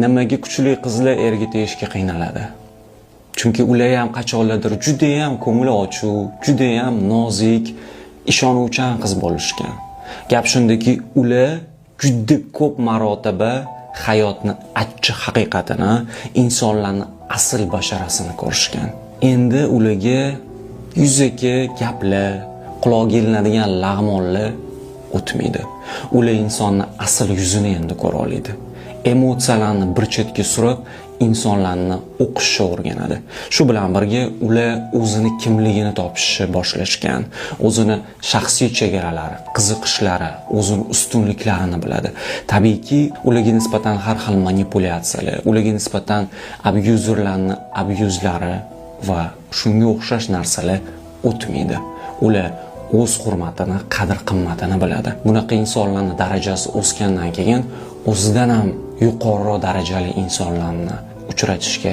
Nimaga kuchli qizlar erga tegishga qiynaladi? Chunki ular ham qachonlardir juda ham ko'ngli ochuv, juda ham nozik, ishonuvchan qiz bo'lishgan. Gap shundaki, ular juda ko'p marotaba hayotni achchiq haqiqatini, insonlarning asl basharasini ko'rishgan. Endi ularga yuzaki gaplar, quloqqa ilinadigan lag'monlar o'tmaydi. Ular insonning asl yuzini endi ko'ra oladi. Emotsiyalarni bir chetga surib, insonlarni o'qishga o'rganadi. Shu bilan birga ular o'zini kimligini topishni boshlashgan. O'zini shaxsiy chegaralari, qiziqishlari, o'zini ustunliklarini biladi. Tabiiyki, ularga nisbatan har xil manipulyatsiyalar, ularga nisbatan abyuzerlarning abyuzlari va shunga o'xshash narsalar o'tmaydi. Ular o'z hurmatini, qadr-qimmatini biladi. Bunaqa insonlarning darajasi o'sgandan keyin o'zidan ham yuqoriroq darajali insonlarni uchratishga